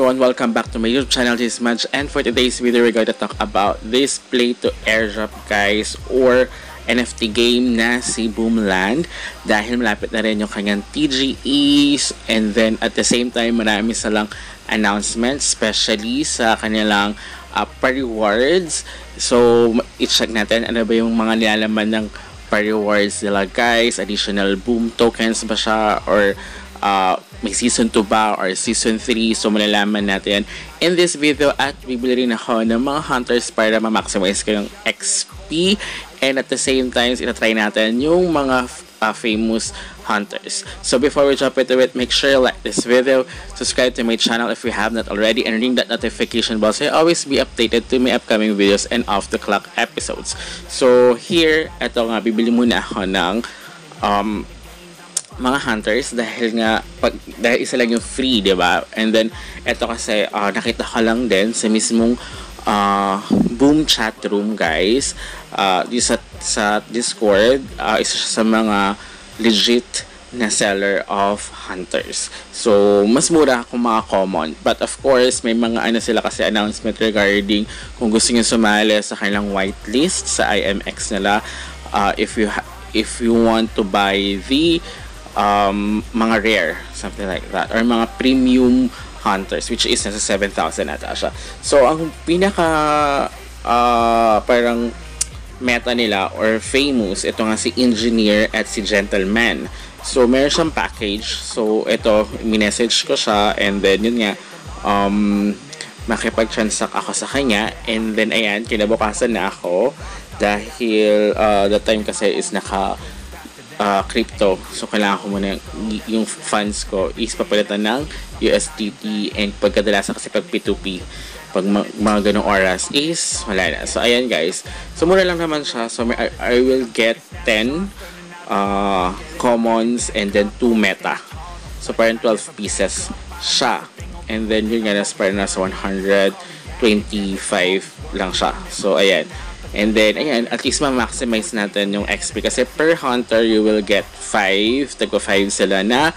everyone, welcome back to my YouTube channel. This is Madge, and for today's video we're going to talk about this play to airdrop guys, or NFT game na si Boomland, dahil malapit na rin yung kanyang TGEs, and then at the same time marami silang announcements, especially sa kanilang pa-rewards. So i-check natin ano ba yung mga nilalaman ng pa-rewards nila guys. Additional Boom tokens ba siya, or may season 2 ba or season 3, so malalaman natin in this video. At bibili rin ako ng mga hunters para ma-maximize ko yung XP, and at the same time ina-try natin yung mga famous hunters. So before we jump into it, make sure you like this video, subscribe to my channel if you have not already, and ring that notification bell so you always be updated to my upcoming videos and off the clock episodes. So here, eto nga, bibili muna ako ng mga hunters dahil isa lang yung free, diba? And then eto kasi nakita ko lang din sa mismong Boom chat room guys, sa Discord. Isa siya sa mga legit na seller of hunters, so mas mura kung mga common. But of course may mga sila kasi announcement regarding kung gusto niyo sumali sa kanilang whitelist sa IMX nila, if you want to buy the mga rare, something like that, or mga premium hunters, which is nasa 7,000 ata siya. So ang pinaka parang meta nila or famous, ito nga si Engineer at si Gentleman. So meron siyang package, so ito minessage ko siya, and then yun nga, makipag-transact ako sa kanya, and then ayan, kinabukasan na ako dahil the time kasi is naka crypto, so kailangan ko muna yung funds ko is papalitan ng USDT, and pagkadalasan kasi pag P2P, pag mga ganong oras is wala na. So ayan guys, so mura lang naman siya. So I will get 10 commons and then 2 meta, so parang 12 pieces siya, and then yun nga, parang nasa 125 lang siya. So ayan, and then ayan, at least ma-maximize natin yung XP kasi per hunter you will get 5 sila na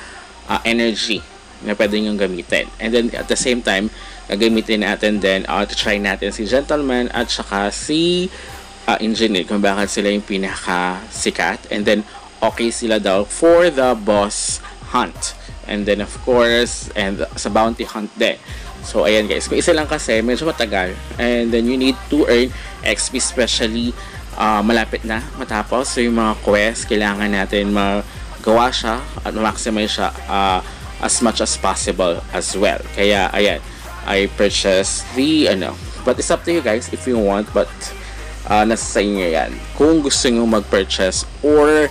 energy na pwede nyo gamitin. And then at the same time gagamitin natin din to try natin si Gentleman at saka si Engineer, kung bakit sila yung pinaka sikat, and then okay sila daw for the boss hunt, and then of course and sa bounty hunt din. So ayan guys, kung isa lang kasi medyo matagal, and then you need to earn XP, especially malapit na matapos. So yung mga quest, kailangan natin magawa siya at maximize siya as much as possible as well. Kaya ayan, I purchased the but it's up to you guys if you want, but nasa sa inyo yan kung gusto nyo mag-purchase or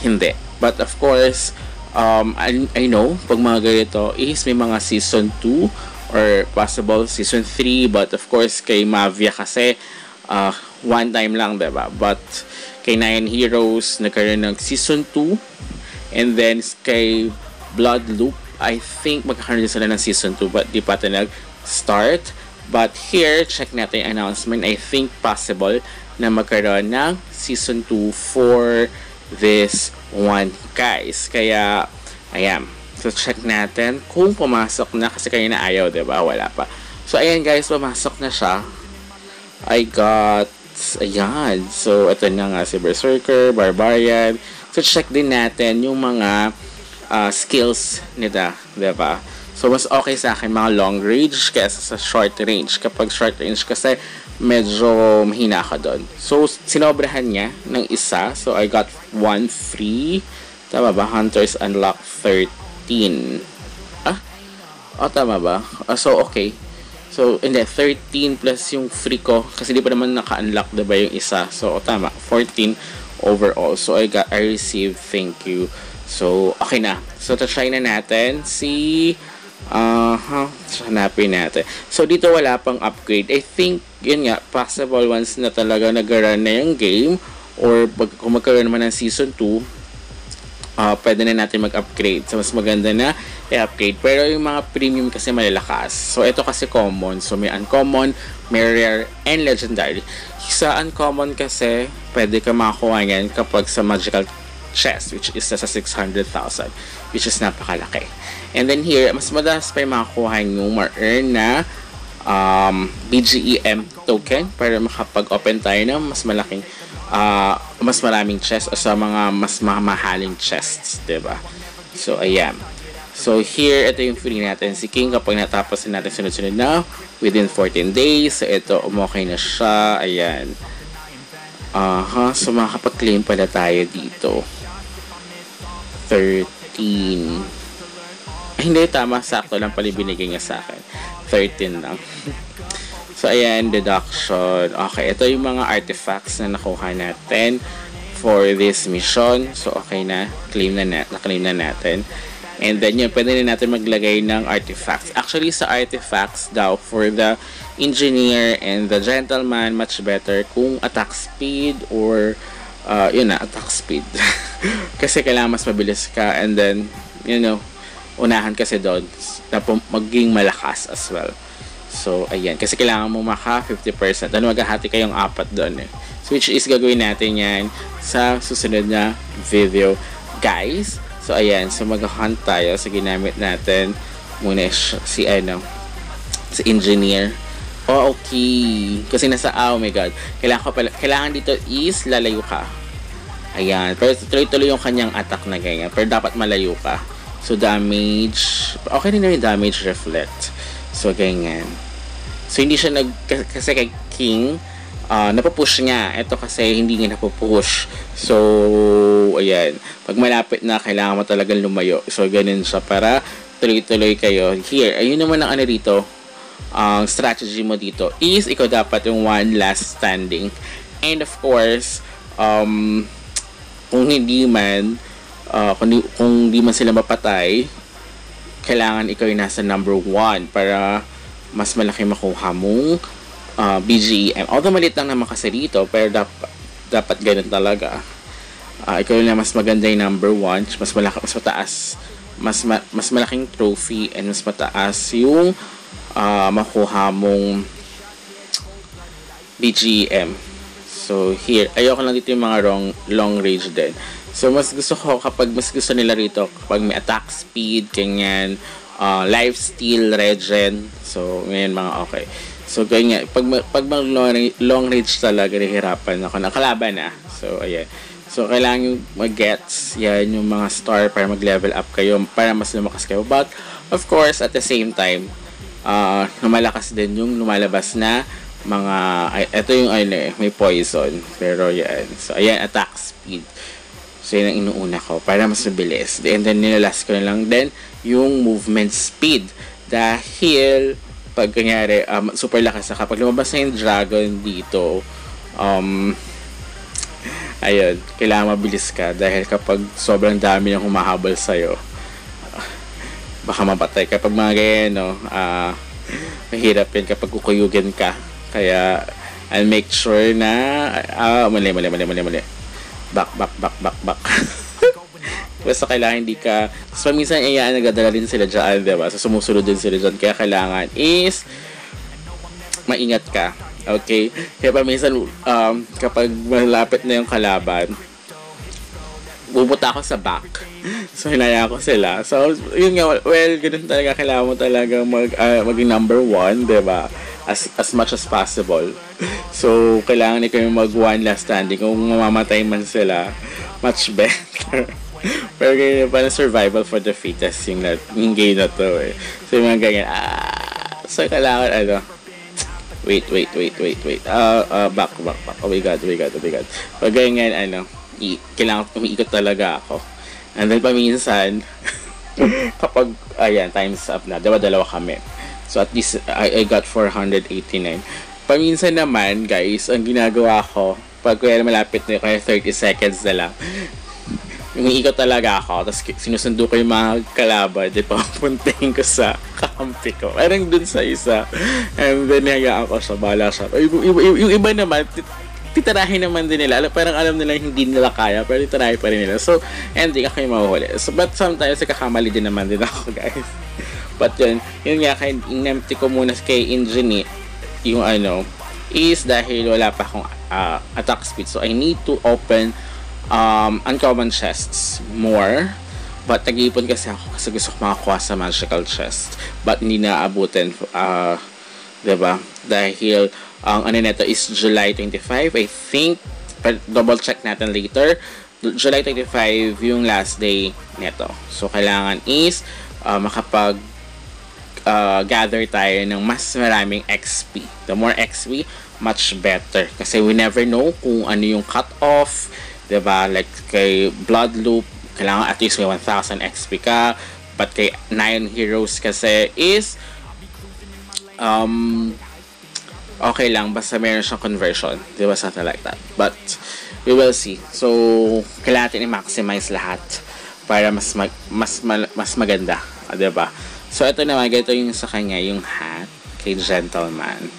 hindi. But of course I know pag mga ganito is may mga season 2 or possible season 3, but of course kay Mavia kasi one time lang, diba? But kay Nine Heroes nagkaroon ng season 2, and then kay Blood Loop I think magkakaroon din sila ng season 2, but di pa ito nag-start. But here, check natin yung announcement, I think possible na magkaroon ng season 2 for this one guys. Kaya ayan, so check natin kung pumasok na, kasi kanina ayaw, diba? Wala pa. So ayan guys, pumasok na siya. I got, ayan, so ito na nga si Berserker, Barbarian. So check din natin yung mga skills nila, diba? So mas okay sa akin mga long range kaysa sa short range. Kapag short range kasi medyo mahina ka doon. So sinobrahan niya ng isa, so I got 1 free, tama ba? Hunters unlock 13. Tama ba? So okay, so hindi, 13 plus yung free ko kasi di pa naman naka-unlock, diba, yung isa. So tama, 14 overall. So I received, thank you. So okay na. So try na natin si hanapin natin. So dito wala pang upgrade. I think yun nga, possible once na talaga nag-run na yung game, or kung magkaroon naman ng season 2, pwede na natin mag-upgrade. So mas maganda na i-upgrade. Pero yung mga premium kasi malalakas. So ito kasi common. So may uncommon, may rare, and legendary. Sa uncommon kasi pwede ka makakuha yan kapag sa magical chest, which is nasa 600,000, which is napakalaki. And then here, mas madalas pa yung makakuha nyo ma-earn na BGEM token para makapag-open tayo ng mas malaking mas maraming chests o sa mga mas mamahaling chests, diba? So ayan. So here, ito yung free natin si King kapag natapos na natin sunod-sunod na within 14 days. So ito, umokay na siya. Ayan. So makakapag-claim pala tayo dito. 13. Hindi, tama. Sakto lang pala binigay niya sa akin. 13 lang. So, ayan, deduction. Okay, ito yung mga artifacts na nakuha natin for this mission. So, okay na. Na-claim na natin. And then, yun, pwede na natin maglagay ng artifacts. Actually, sa artifacts daw, for the engineer and the gentleman, much better kung attack speed or, yun na, attack speed. Kasi kailangan mas mabilis ka and then, you know, unahan kasi doon na maging malakas as well. So, ayan. Kasi kailangan mo maka 50%. Ano, maghahati kayong 4 doon eh. So, which is gagawin natin yan sa susunod na video, guys. So, ayan. So, mag-hunt tayo. So, ginamit natin muna si engineer. Oh, okay. Kasi nasa, oh my god. Kailangan dito is lalayo ka. Ayan. Pero tuloy-tuloy yung kanyang attack na ganyan. Pero dapat malayo ka. So, damage. Okay rin na yung damage reflect. So, ganyan. So, hindi siya kasi kay King, napapush niya. Ito kasi hindi niya napapush. So, ayan. Pag malapit na, kailangan mo talagang lumayo. So, ganun siya para tuloy-tuloy kayo. Here, ayun naman ang ano dito. Ang strategy mo dito is ikaw dapat yung one last standing. And of course, kung hindi man, kung di man sila mapatay, kailangan ikaw yung nasa number 1 para mas malaki makuha mong BGEM. Although maliit lang naman kasi dito, pero dapat ganun talaga. Ikaw yung mas maganda yung number 1, mas mataas, mas malaking trophy and mas mataas yung makuha mong BGEM. So here, ayoko lang dito yung mga long range din. So, mas gusto ko kapag mas gusto nila rito kapag may attack speed, ganyan, life steal, regen. So, ngayon mga okay. So, ganyan. Pag long range talaga, nahihirapan ako. Nakalaban na. So, ayan. So, kailangan yung mag-gets. Yan yung mga star para mag-level up kayo. Para mas lumakas kayo. But, of course, at the same time, lumalakas din yung lumalabas na mga, ito yung may poison. Pero, yan. So, ayan, attack speed. So, yun ang inuuna ko para mas mabilis. And then, nilalast ko na lang din yung movement speed. Dahil, pag kanyari, super lakas na kapag lumabas na yung dragon dito, ayun, kailangan mabilis ka. Dahil kapag sobrang dami ng humahabol sa'yo, baka mapatay. Kapag mga ganyan, no, mahirap yun kapag kukuyugin ka. Kaya, I'll make sure na, mali. Back. Basta kailangan hindi ka, so minsan nagadala din sila dyan, diba? So sumusunod din sila dyan, kaya kailangan is maingat ka, okay? Kaya pa minsan kapag malapit na yung kalaban, bubuta ako sa back, so hinaya ko sila. So yun nga, well, ganun talaga, kailangan mo talaga maging number 1, diba? As much as possible. So, kailangan ikaw yung mag one last standing. Kung mamamatay man sila, much better. Pero ganyan pa na survival for the fittest yung game na to eh. So, yung mga ganyan, so, kailangan, wait. Back. Oh my god. Pag ganyan, kailangan umiikot talaga ako. And then, paminsan, kapag, ayan, time's up na. Dalawa kami. So, at least, I got 489. Paminsan naman, guys, ang ginagawa ko, pag kaya malapit na kaya 30 seconds na lang, umiikot talaga ako, tapos sinusundo ko yung mga kalaban, di pa puntahin ko sa kakampi ko. Parang dun sa isa. And then, hayaan ko siya, bahala siya. Yung iba naman, titirahin naman din nila. Parang alam nila hindi nila kaya, pero titirahin pa rin nila. So, ending ako yung mahuhuli. So, but sometimes, kakamali din naman din ako, guys. But yun nga, in-empty ko muna kay engineer yung is dahil wala pa akong attack speed. So, I need to open uncommon chests more But nag-iipon kasi ako kasi gusto ko makakuha sa magical chest. But hindi naabutin, diba? Dahil ang ano nito is July 25, I think. Double check natin later. July 25 yung last day nito. So kailangan is makapag gather tayo ng mas maraming XP. The more XP, much better. Kasi we never know kung ano yung cut-off. Diba? Like kay Blood Loop, kailangan at least may 1,000 XP ka. But kay 9 Heroes kasi is okay lang basta meron siyang conversion, di ba, something like that. But we will see. So kailangan natin i-maximize lahat para mas maganda, di ba? So ito naman, ganito yung sa kanya, yung hat kay Gentleman.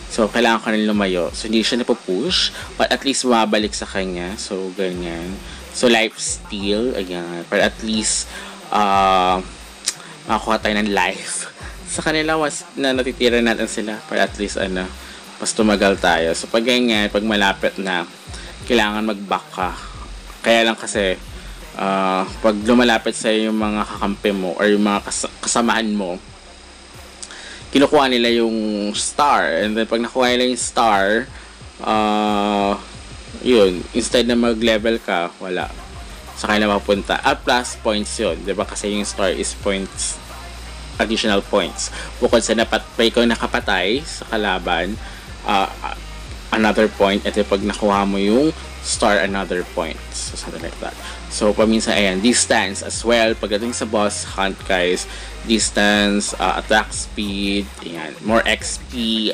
So kailangan ko rin lumayo, so hindi siya napupush, but at least mabalik sa kanya. So ganyan. So life steal, ayan, para at least makakuha tayo ng life sa kanila na natitira natin sila, para at least mas tumagal tayo. So pag ganyan, pag malapit na, kailangan mag-back ka. Kaya lang kasi pag lumalapit sa yung mga kakampi mo or yung mga kasamahan mo, kinukuha nila yung star, and then pag nakuha nila yung star, yun, instead na mag-level ka, wala sa kanila mapunta. At plus points yun, diba? Kasi yung star is points, additional points. Bukod sa ikaw nakapatay sa kalaban, another point, at pag nakuha mo yung star, another point. So something like that. So paminsan, ayan, distance as well. Pagdating sa boss hunt, guys, distance, attack speed, ayan, more XP.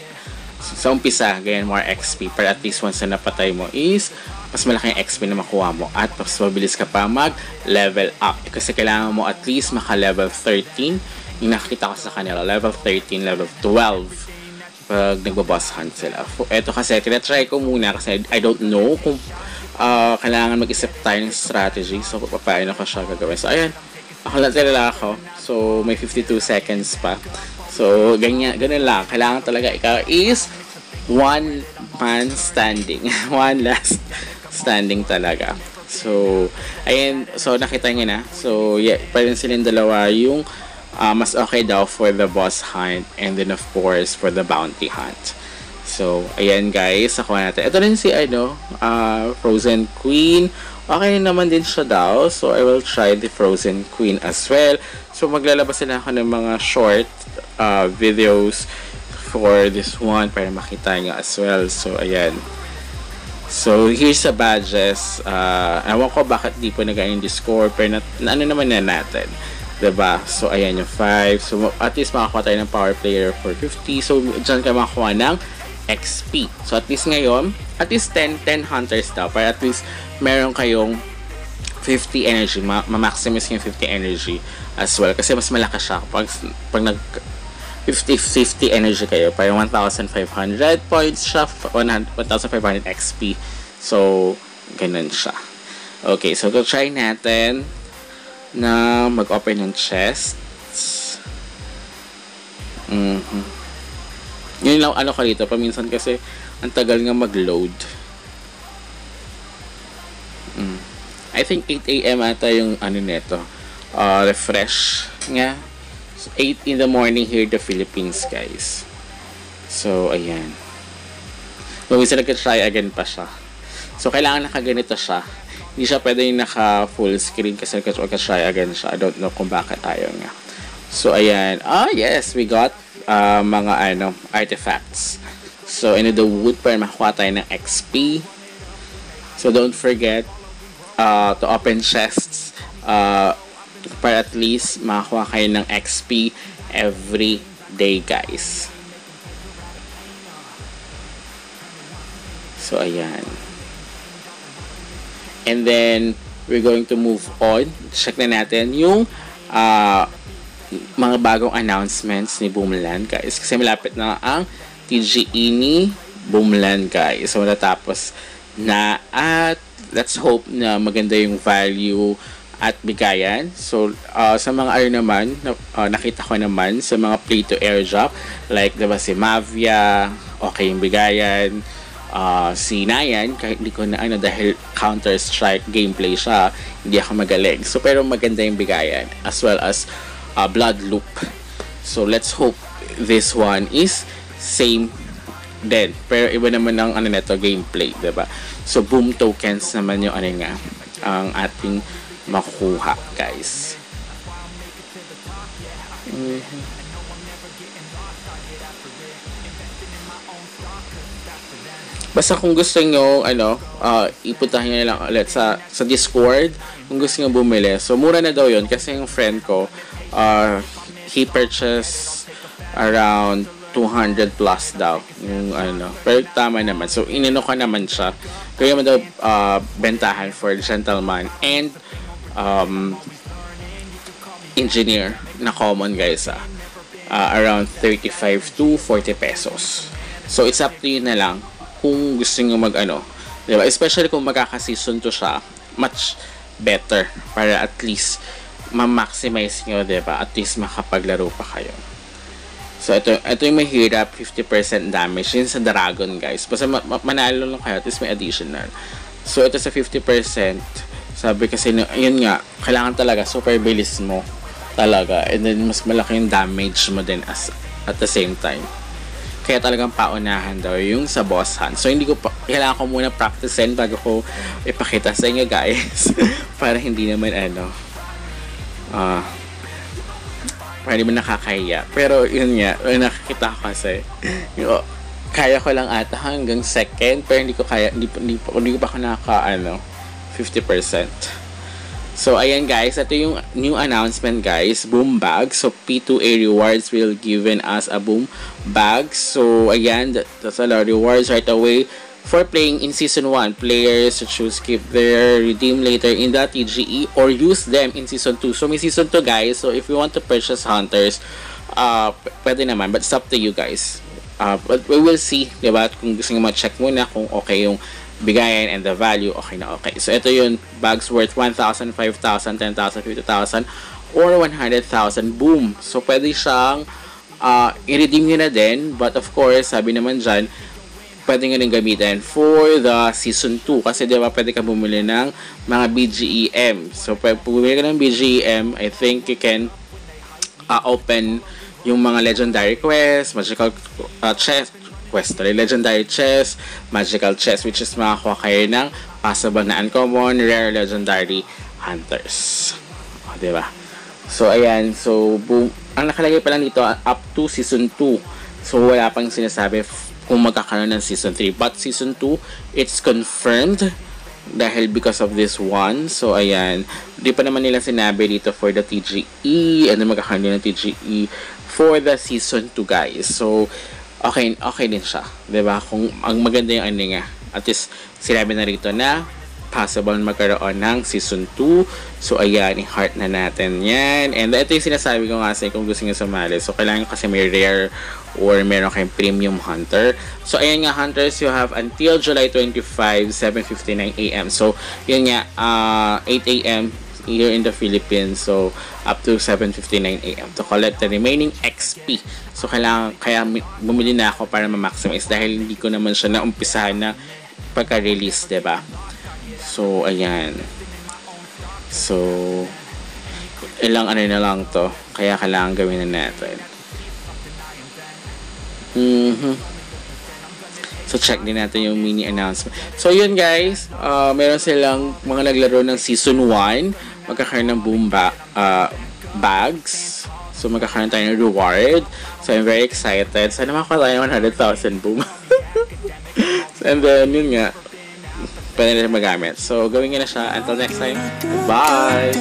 Sa umpisa, ganyan, more XP. Para at least once na napatay mo is mas malaking XP na makuha mo at mas mabilis ka pa mag-level up. Kasi kailangan mo at least maka-level 13. Yung nakikita ko sa kanila, level 13, level 12 pag nagbo-boss hunt sila. Ito kasi, tinatry ko muna kasi I don't know kung kailangan mag-isip tayo ng strategy. So, papaano ko siya gagawin. So, ayan. Ganun ako. So, may 52 seconds pa. So, ganun lang. Kailangan talaga ikaw is one man standing. One last standing talaga. So, ayan. So, nakita nyo na. So, yeah, pa rin silang dalawa yung mas okay daw for the boss hunt and then of course for the bounty hunt. So, ayan guys, nakuha natin. Ito rin si Frozen Queen. Okay naman din siya daw. So, I will try the Frozen Queen as well. So, maglalabas sila ako ng mga short videos for this one para makita nyo as well. So, ayan. So, here's the badges. Ewan ko bakit di po nag-ayon Discord, pero ano naman na natin. Diba? So, ayan yung 5. So, at least makakuha tayo ng power player for 50. So, dyan ka makakuha ng XP. So, at least ngayon, at least 10 hunters daw. Para at least meron kayong 50 energy. Ma-maximize yung 50 energy as well. Kasi mas malakas siya. Pag nag 50 energy kayo, parang 1,500 points siya. 1,500 XP. So, ganun siya. Okay, so to try natin na mag-open ng chests. Yun lang ano ko dito. Paminsan kasi ang tagal nga mag-load. I think 8 AM ata yung ano neto. Refresh nga. So, 8 in the morning here in the Philippines, guys. So, ayan. Paminsan nag-try again pa siya. So, kailangan nakaganito siya. Hindi siya pwede yung naka full screen kasi nag-try again siya. I don't know kung bakit tayo nga. So, ayan. Yes, we got mga artifacts. So, in the wood para makuha tayo ng XP. So, don't forget to open chests para at least makakuha kayo ng XP every day, guys. So, ayan. And then, we're going to move on. Check na natin yung mga bagong announcements ni Boomland, guys. Kasi malapit na ang TGE ni Boomland, guys. So, natapos na at let's hope na maganda yung value at bigayan. So, sa mga naman, nakita ko naman sa mga play to airdrop, like, diba si Mavia, okay yung bigayan. si Nayan, kahit hindi ko na dahil Counter-Strike gameplay siya, hindi ako magaling. So pero maganda yung bigayan, as well as Blood Loop. So let's hope this one is same din, pero iba naman ang neto gameplay, diba? So boom tokens naman yung nga ang ating makukuha, guys. Basta kung gusto nyo, ipuntahan nyo lang ulit sa Discord kung gusto nyo bumili. So, mura na daw yun kasi yung friend ko, he purchased around 200 plus daw. Yung pero tama naman. So, inino ko naman siya. Kaya mo daw bentahan for gentleman and engineer na common, guys. Around 35 to 40 pesos. So, it's up to you na lang kung gusto nyo diba? Especially kung magkaka-season to siya, much better para at least ma-maximize nyo, diba? At least makapaglaro pa kayo. So, ito yung mahirap, 50% damage. Yun sa Dragon, guys. Basta manalo lang kayo, at least may additional. So, ito sa 50%, sabi kasi, yun nga, kailangan talaga super bilis mo talaga. And then, mas malaki yung damage mo din at the same time. Kaya talagang paunahan daw yung sa boss hunt. So, kailangan ko muna practicein bago ko ipakita sa inyo, guys. Para hindi naman para hindi man nakakahiya. Pero, yun nga, nakakita ko kasi, kaya ko lang ata hanggang second, pero hindi ko pa ako nakaka, 50%. So, ayan guys, ito yung new announcement, guys, boom bag. So, P2A rewards will given us a boom bag. So, ayan, that's a lot of rewards right away for playing in Season 1. Players choose keep their redeem later in the TGE or use them in Season 2. So, may Season 2, guys. So, if you want to purchase Hunters, pwede naman. But it's up to you, guys. But we will see, diba? Kung gusto nyo ma-check muna kung okay yung bigayan and the value, okay na okay. So, ito yung bags worth 1,000, 5,000, 10,000, 50,000, or 100,000. Boom! So, pwede siyang i-redeem nyo na din. But, of course, sabi naman dyan, pwede nyo rin gamitin for the Season 2. Kasi, diba, pwede ka bumili ng mga BGEM. So, pag bumili ka ng BGEM, I think you can open yung mga legendary quests, magical chest, legendary chest, magical chest, which is makakuha kayo ng possible na uncommon, rare, legendary hunters. O, diba? So, ayan. So, boom. Ang nakalagay pa lang dito, up to Season 2. So, wala pang sinasabi kung magkakaroon ng Season 3. But, Season 2, it's confirmed dahil because of this one. So, ayan. Di pa naman nila sinabi dito for the TGE and then magkakaroon din ng TGE for the Season 2, guys. So, okay din siya, diba? Kung ang maganda yung nga, at least sinabi na rito na possible magkaroon ng Season 2. So, ayan, i-heart na natin yan. And ito yung sinasabi ko nga sa kung gusto nyo sumali. So, kailangan kasi may rare or meron kayong premium hunter. So, ayan nga, hunters, you have until July 25, 7:59 AM. So, yun nga, 8 AM here in the Philippines. So, up to 7:59 AM to collect the remaining XP. So, kaya bumili na ako para ma-maximize dahil hindi ko naman siya naumpisahan na pagka-release, diba? So, ayan. So, ilang na lang to. Kaya kailangan gawin na natin. So, check din natin yung mini announcement. So, yun guys. Meron silang mga naglaro ng Season 1. Magkakaroon ng boom bags. So, magkakaroon tayo ng reward. So, I'm very excited. Sana makakuha tayo ng 100,000 boom. And then, yun nga. Pwede na magamit. So, gawin nyo na siya. Until next time. Bye!